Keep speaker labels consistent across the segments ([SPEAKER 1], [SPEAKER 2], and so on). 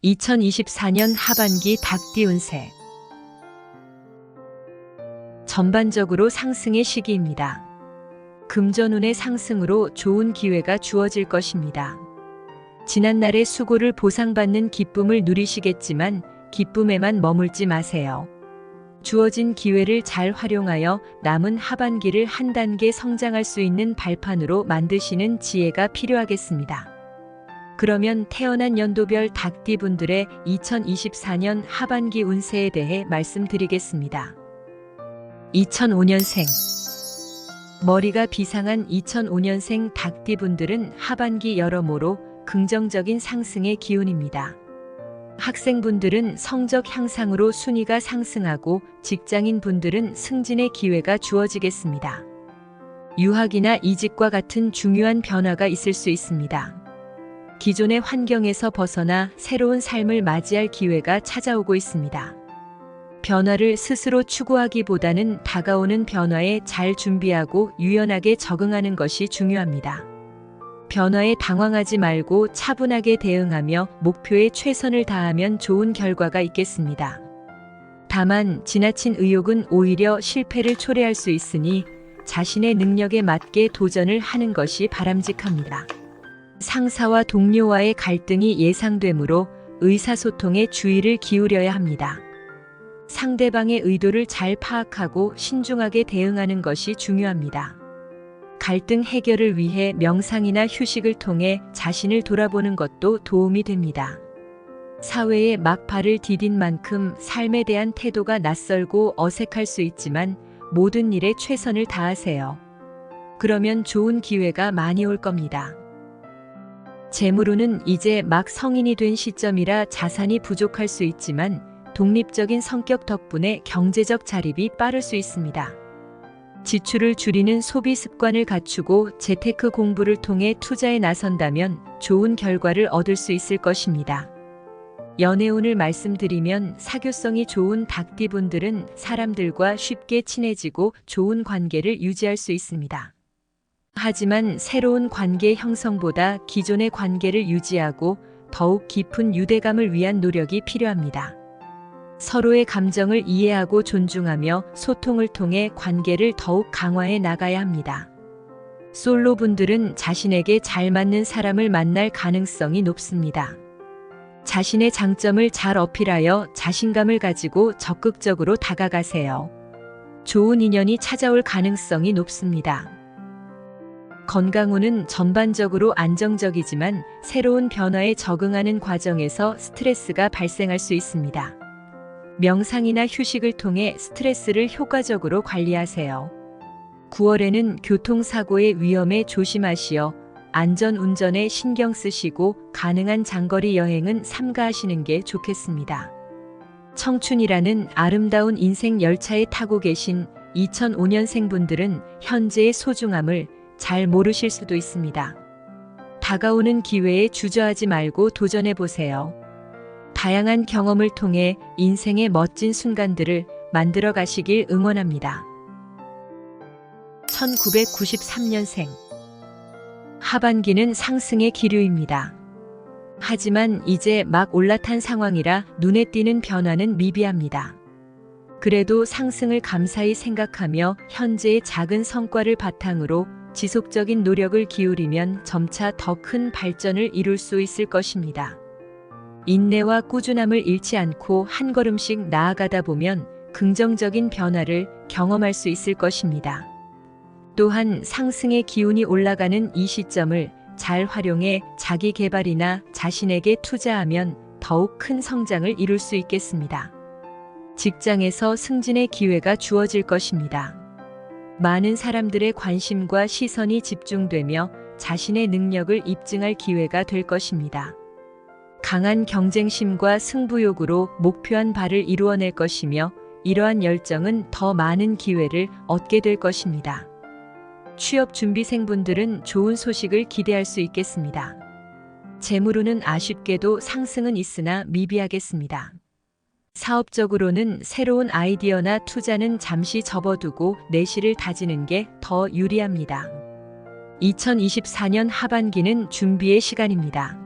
[SPEAKER 1] 2024년 하반기 닭띠 운세. 전반적으로 상승의 시기입니다. 금전운의 상승으로 좋은 기회가 주어질 것입니다. 지난날의 수고를 보상받는 기쁨을 누리시겠지만 기쁨에만 머물지 마세요. 주어진 기회를 잘 활용하여 남은 하반기를 한 단계 성장할 수 있는 발판으로 만드시는 지혜가 필요하겠습니다. 그러면 태어난 연도별 닭띠 분들의 2024년 하반기 운세에 대해 말씀드리겠습니다. 2005년생. 머리가 비상한 2005년생 닭띠 분들은 하반기 여러모로 긍정적인 상승의 기운입니다. 학생분들은 성적 향상으로 순위가 상승하고 직장인 분들은 승진의 기회가 주어지겠습니다. 유학이나 이직과 같은 중요한 변화가 있을 수 있습니다. 기존의 환경에서 벗어나 새로운 삶을 맞이할 기회가 찾아오고 있습니다. 변화를 스스로 추구하기보다는 다가오는 변화에 잘 준비하고 유연하게 적응하는 것이 중요합니다. 변화에 당황하지 말고 차분하게 대응하며 목표에 최선을 다하면 좋은 결과가 있겠습니다. 다만 지나친 의욕은 오히려 실패를 초래할 수 있으니 자신의 능력에 맞게 도전을 하는 것이 바람직합니다. 상사와 동료와의 갈등이 예상되므로 의사소통에 주의를 기울여야 합니다. 상대방의 의도를 잘 파악하고 신중하게 대응하는 것이 중요합니다. 갈등 해결을 위해 명상이나 휴식을 통해 자신을 돌아보는 것도 도움이 됩니다. 사회에 막 발을 디딘 만큼 삶에 대한 태도가 낯설고 어색할 수 있지만 모든 일에 최선을 다하세요. 그러면 좋은 기회가 많이 올 겁니다. 재물운은 이제 막 성인이 된 시점이라 자산이 부족할 수 있지만 독립적인 성격 덕분에 경제적 자립이 빠를 수 있습니다. 지출을 줄이는 소비 습관을 갖추고 재테크 공부를 통해 투자에 나선다면 좋은 결과를 얻을 수 있을 것입니다. 연애운을 말씀드리면 사교성이 좋은 닭띠분들은 사람들과 쉽게 친해지고 좋은 관계를 유지할 수 있습니다. 하지만 새로운 관계 형성보다 기존의 관계를 유지하고 더욱 깊은 유대감을 위한 노력이 필요합니다. 서로의 감정을 이해하고 존중하며 소통을 통해 관계를 더욱 강화해 나가야 합니다. 솔로분들은 자신에게 잘 맞는 사람을 만날 가능성이 높습니다. 자신의 장점을 잘 어필하여 자신감을 가지고 적극적으로 다가가세요. 좋은 인연이 찾아올 가능성이 높습니다. 건강운은 전반적으로 안정적이지만 새로운 변화에 적응하는 과정에서 스트레스가 발생할 수 있습니다. 명상이나 휴식을 통해 스트레스를 효과적으로 관리하세요. 9월에는 교통사고의 위험에 조심하시어 안전운전에 신경 쓰시고 가능한 장거리 여행은 삼가하시는 게 좋겠습니다. 청춘이라는 아름다운 인생 열차에 타고 계신 2005년생 분들은 현재의 소중함을 잘 모르실 수도 있습니다. 다가오는 기회에 주저하지 말고 도전해보세요. 다양한 경험을 통해 인생의 멋진 순간들을 만들어 가시길 응원합니다. 1993년생. 하반기는 상승의 기류입니다. 하지만 이제 막 올라탄 상황이라 눈에 띄는 변화는 미비합니다. 그래도 상승을 감사히 생각하며 현재의 작은 성과를 바탕으로 지속적인 노력을 기울이면 점차 더 큰 발전을 이룰 수 있을 것입니다. 인내와 꾸준함을 잃지 않고 한 걸음씩 나아가다 보면 긍정적인 변화를 경험할 수 있을 것입니다. 또한 상승의 기운이 올라가는 이 시점을 잘 활용해 자기 개발이나 자신에게 투자하면 더욱 큰 성장을 이룰 수 있겠습니다. 직장에서 승진의 기회가 주어질 것입니다. 많은 사람들의 관심과 시선이 집중되며 자신의 능력을 입증할 기회가 될 것입니다. 강한 경쟁심과 승부욕으로 목표한 바를 이루어낼 것이며 이러한 열정은 더 많은 기회를 얻게 될 것입니다. 취업준비생분들은 좋은 소식을 기대할 수 있겠습니다. 재물운은 아쉽게도 상승은 있으나 미비하겠습니다. 사업적으로는 새로운 아이디어나 투자는 잠시 접어두고 내실을 다지는 게 더 유리합니다. 2024년 하반기는 준비의 시간입니다.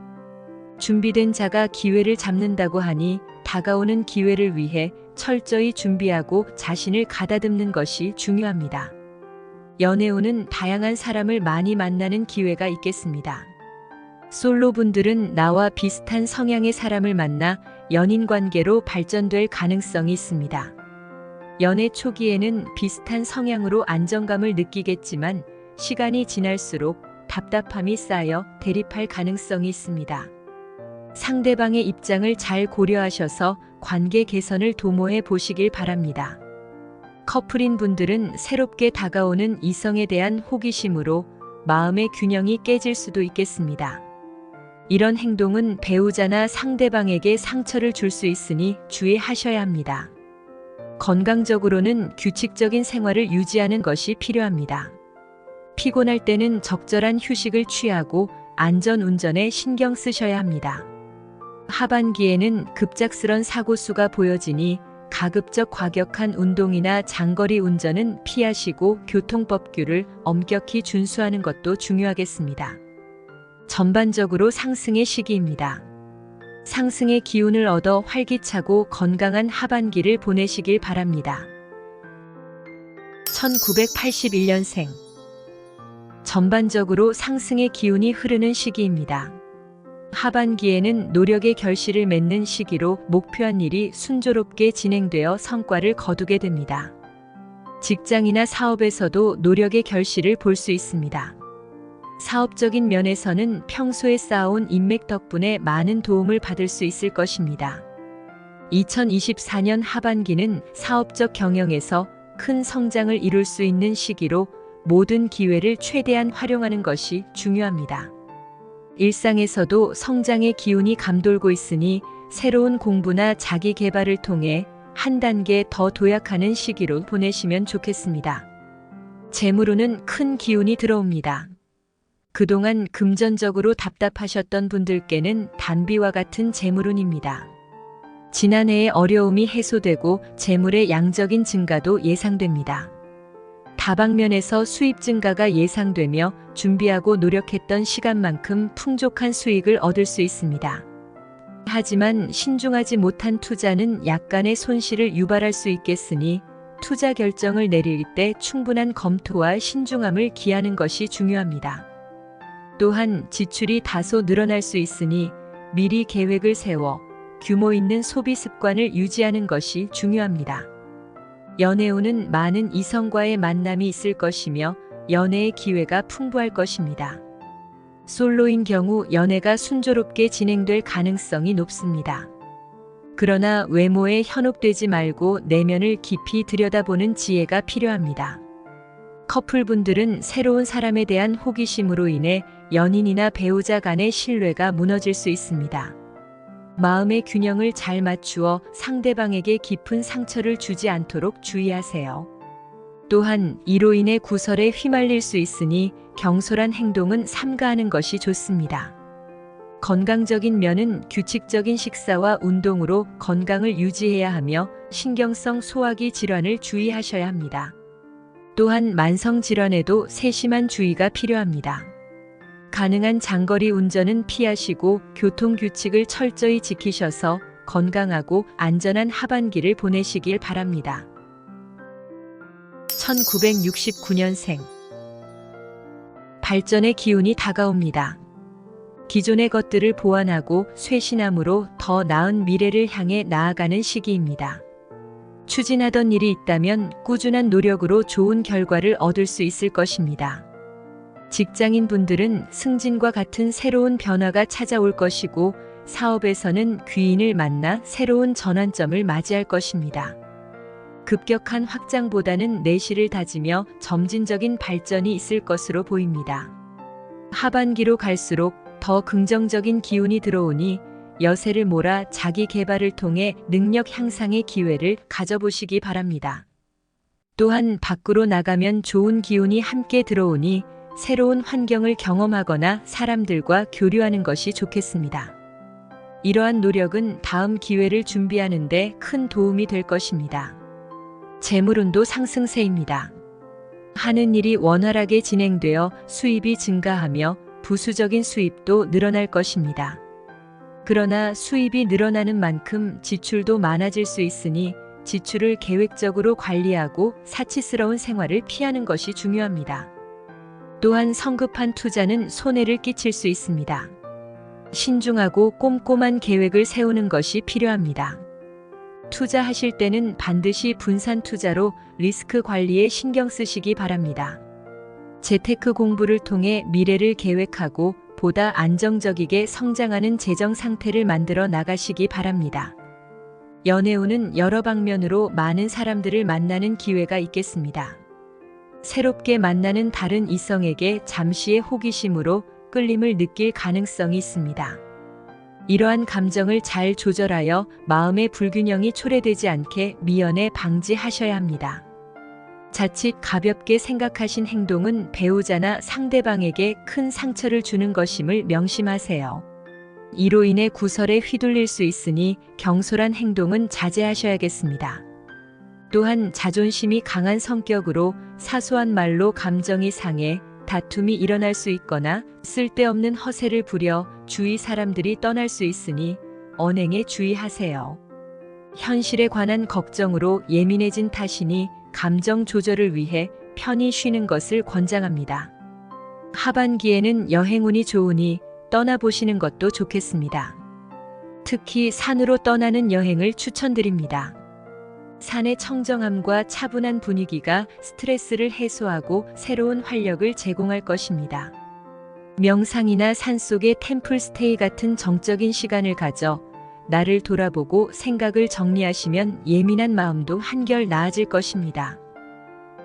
[SPEAKER 1] 준비된 자가 기회를 잡는다고 하니 다가오는 기회를 위해 철저히 준비하고 자신을 가다듬는 것이 중요합니다. 연애운은 다양한 사람을 많이 만나는 기회가 있겠습니다. 솔로분들은 나와 비슷한 성향의 사람을 만나 연인 관계로 발전될 가능성이 있습니다. 연애 초기에는 비슷한 성향으로 안정감을 느끼겠지만 시간이 지날수록 답답함이 쌓여 대립할 가능성이 있습니다. 상대방의 입장을 잘 고려하셔서 관계 개선을 도모해 보시길 바랍니다. 커플인 분들은 새롭게 다가오는 이성에 대한 호기심으로 마음의 균형이 깨질 수도 있겠습니다. 이런 행동은 배우자나 상대방에게 상처를 줄 수 있으니 주의하셔야 합니다. 건강적으로는 규칙적인 생활을 유지하는 것이 필요합니다. 피곤할 때는 적절한 휴식을 취하고 안전 운전에 신경 쓰셔야 합니다. 하반기에는 급작스런 사고수가 보여지니 가급적 과격한 운동이나 장거리 운전은 피하시고 교통법규를 엄격히 준수하는 것도 중요하겠습니다. 전반적으로 상승의 시기입니다. 상승의 기운을 얻어 활기차고 건강한 하반기를 보내시길 바랍니다. 1981년생. 전반적으로 상승의 기운이 흐르는 시기입니다. 하반기에는 노력의 결실을 맺는 시기로 목표한 일이 순조롭게 진행되어 성과를 거두게 됩니다. 직장이나 사업에서도 노력의 결실을 볼 수 있습니다. 사업적인 면에서는 평소에 쌓아온 인맥 덕분에 많은 도움을 받을 수 있을 것입니다. 2024년 하반기는 사업적 경영에서 큰 성장을 이룰 수 있는 시기로 모든 기회를 최대한 활용하는 것이 중요합니다. 일상에서도 성장의 기운이 감돌고 있으니 새로운 공부나 자기 개발을 통해 한 단계 더 도약하는 시기로 보내시면 좋겠습니다. 재물운은 큰 기운이 들어옵니다. 그동안 금전적으로 답답하셨던 분들께는 단비와 같은 재물운입니다. 지난해의 어려움이 해소되고 재물의 양적인 증가도 예상됩니다. 다방면에서 수입 증가가 예상되며 준비하고 노력했던 시간만큼 풍족한 수익을 얻을 수 있습니다. 하지만 신중하지 못한 투자는 약간의 손실을 유발할 수 있겠으니 투자 결정을 내릴 때 충분한 검토와 신중함을 기하는 것이 중요합니다. 또한 지출이 다소 늘어날 수 있으니 미리 계획을 세워 규모 있는 소비 습관을 유지하는 것이 중요합니다. 연애운은 많은 이성과의 만남이 있을 것이며 연애의 기회가 풍부할 것입니다. 솔로인 경우 연애가 순조롭게 진행될 가능성이 높습니다. 그러나 외모에 현혹되지 말고 내면을 깊이 들여다보는 지혜가 필요합니다. 커플분들은 새로운 사람에 대한 호기심으로 인해 연인이나 배우자 간의 신뢰가 무너질 수 있습니다. 마음의 균형을 잘 맞추어 상대방에게 깊은 상처를 주지 않도록 주의하세요. 또한 이로 인해 구설에 휘말릴 수 있으니 경솔한 행동은 삼가하는 것이 좋습니다. 건강적인 면은 규칙적인 식사와 운동으로 건강을 유지해야 하며 신경성 소화기 질환을 주의하셔야 합니다. 또한 만성 질환에도 세심한 주의가 필요합니다. 가능한 장거리 운전은 피하시고 교통규칙을 철저히 지키셔서 건강하고 안전한 하반기를 보내시길 바랍니다. 1969년생. 발전의 기운이 다가옵니다. 기존의 것들을 보완하고 쇄신함으로 더 나은 미래를 향해 나아가는 시기입니다. 추진하던 일이 있다면 꾸준한 노력으로 좋은 결과를 얻을 수 있을 것입니다. 직장인 분들은 승진과 같은 새로운 변화가 찾아올 것이고 사업에서는 귀인을 만나 새로운 전환점을 맞이할 것입니다. 급격한 확장보다는 내실을 다지며 점진적인 발전이 있을 것으로 보입니다. 하반기로 갈수록 더 긍정적인 기운이 들어오니 여세를 몰아 자기 개발을 통해 능력 향상의 기회를 가져보시기 바랍니다. 또한 밖으로 나가면 좋은 기운이 함께 들어오니 새로운 환경을 경험하거나 사람들과 교류하는 것이 좋겠습니다. 이러한 노력은 다음 기회를 준비하는 데 큰 도움이 될 것입니다. 재물운도 상승세입니다. 하는 일이 원활하게 진행되어 수입이 증가하며 부수적인 수입도 늘어날 것입니다. 그러나 수입이 늘어나는 만큼 지출도 많아질 수 있으니 지출을 계획적으로 관리하고 사치스러운 생활을 피하는 것이 중요합니다. 또한 성급한 투자는 손해를 끼칠 수 있습니다. 신중하고 꼼꼼한 계획을 세우는 것이 필요합니다. 투자하실 때는 반드시 분산 투자로 리스크 관리에 신경 쓰시기 바랍니다. 재테크 공부를 통해 미래를 계획하고 보다 안정적이게 성장하는 재정 상태를 만들어 나가시기 바랍니다. 연애운은 여러 방면으로 많은 사람들을 만나는 기회가 있겠습니다. 새롭게 만나는 다른 이성에게 잠시의 호기심으로 끌림을 느낄 가능성이 있습니다. 이러한 감정을 잘 조절하여 마음의 불균형이 초래되지 않게 미연에 방지하셔야 합니다. 자칫 가볍게 생각하신 행동은 배우자나 상대방에게 큰 상처를 주는 것임을 명심하세요. 이로 인해 구설에 휘둘릴 수 있으니 경솔한 행동은 자제하셔야겠습니다. 또한 자존심이 강한 성격으로 사소한 말로 감정이 상해 다툼이 일어날 수 있거나 쓸데없는 허세를 부려 주위 사람들이 떠날 수 있으니 언행에 주의하세요. 현실에 관한 걱정으로 예민해진 탓이니 감정 조절을 위해 편히 쉬는 것을 권장합니다. 하반기에는 여행운이 좋으니 떠나보시는 것도 좋겠습니다. 특히 산으로 떠나는 여행을 추천드립니다. 산의 청정함과 차분한 분위기가 스트레스를 해소하고 새로운 활력을 제공할 것입니다. 명상이나 산속의 템플스테이 같은 정적인 시간을 가져 나를 돌아보고 생각을 정리하시면 예민한 마음도 한결 나아질 것입니다.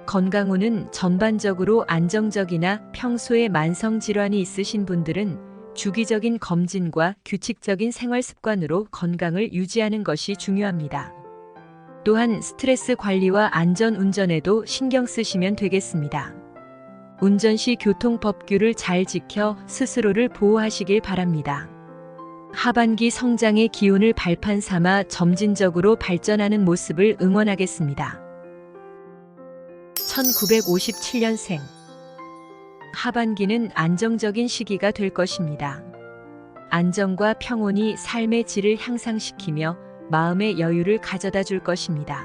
[SPEAKER 1] 건강운은 전반적으로 안정적이나 평소에 만성질환이 있으신 분들은 주기적인 검진과 규칙적인 생활 습관으로 건강을 유지하는 것이 중요합니다. 또한 스트레스 관리와 안전 운전에도 신경 쓰시면 되겠습니다. 운전 시 교통법규를 잘 지켜 스스로를 보호하시길 바랍니다. 하반기 성장의 기운을 발판 삼아 점진적으로 발전하는 모습을 응원하겠습니다. 1957년생 하반기는 안정적인 시기가 될 것입니다. 안정과 평온이 삶의 질을 향상시키며 마음의 여유를 가져다 줄 것입니다.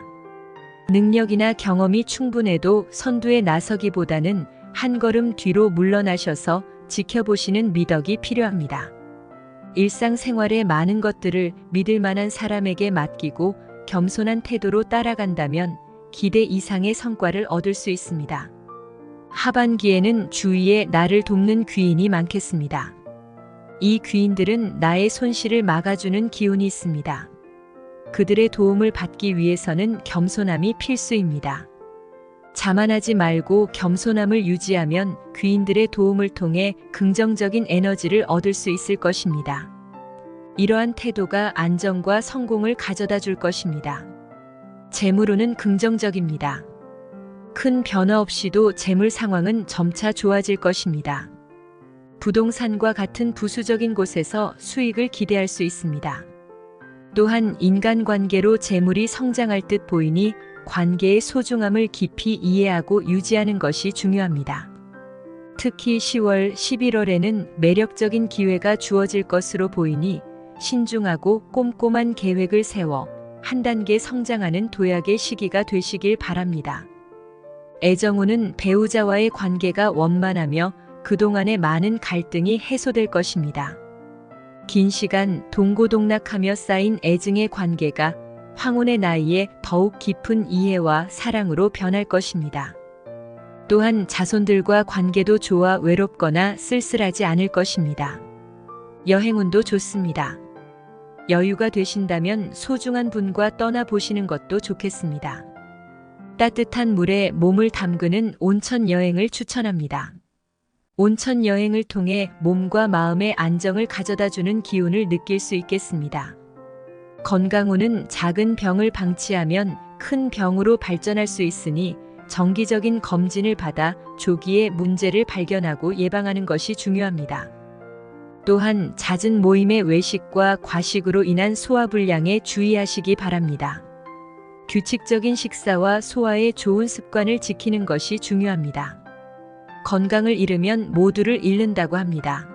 [SPEAKER 1] 능력이나 경험이 충분해도 선두에 나서기보다는 한 걸음 뒤로 물러나셔서 지켜보시는 미덕이 필요합니다. 일상생활의 많은 것들을 믿을 만한 사람에게 맡기고 겸손한 태도로 따라간다면 기대 이상의 성과를 얻을 수 있습니다. 하반기에는 주위에 나를 돕는 귀인이 많겠습니다. 이 귀인들은 나의 손실을 막아주는 기운이 있습니다. 그들의 도움을 받기 위해서는 겸손함이 필수입니다. 자만하지 말고 겸손함을 유지하면 귀인들의 도움을 통해 긍정적인 에너지를 얻을 수 있을 것입니다. 이러한 태도가 안정과 성공을 가져다 줄 것입니다. 재물운은 긍정적입니다. 큰 변화 없이도 재물 상황은 점차 좋아질 것입니다. 부동산과 같은 부수적인 곳에서 수익을 기대할 수 있습니다. 또한 인간관계로 재물이 성장할 듯 보이니 관계의 소중함을 깊이 이해하고 유지하는 것이 중요합니다. 특히 10월, 11월에는 매력적인 기회가 주어질 것으로 보이니 신중하고 꼼꼼한 계획을 세워 한 단계 성장하는 도약의 시기가 되시길 바랍니다. 애정운은 배우자와의 관계가 원만하며 그동안의 많은 갈등이 해소될 것입니다. 긴 시간 동고동락하며 쌓인 애증의 관계가 황혼의 나이에 더욱 깊은 이해와 사랑으로 변할 것입니다. 또한 자손들과 관계도 좋아 외롭거나 쓸쓸하지 않을 것입니다. 여행운도 좋습니다. 여유가 되신다면 소중한 분과 떠나보시는 것도 좋겠습니다. 따뜻한 물에 몸을 담그는 온천 여행을 추천합니다. 온천 여행을 통해 몸과 마음의 안정을 가져다주는 기운을 느낄 수 있겠습니다. 건강운은 작은 병을 방치하면 큰 병으로 발전할 수 있으니 정기적인 검진을 받아 조기에 문제를 발견하고 예방하는 것이 중요합니다. 또한 잦은 모임의 외식과 과식으로 인한 소화불량에 주의하시기 바랍니다. 규칙적인 식사와 소화의 좋은 습관을 지키는 것이 중요합니다. 건강을 잃으면 모두를 잃는다고 합니다.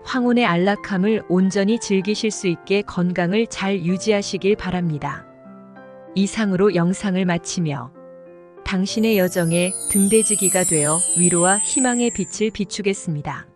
[SPEAKER 1] 황혼의 안락함을 온전히 즐기실 수 있게 건강을 잘 유지하시길 바랍니다. 이상으로 영상을 마치며 당신의 여정에 등대지기가 되어 위로와 희망의 빛을 비추겠습니다.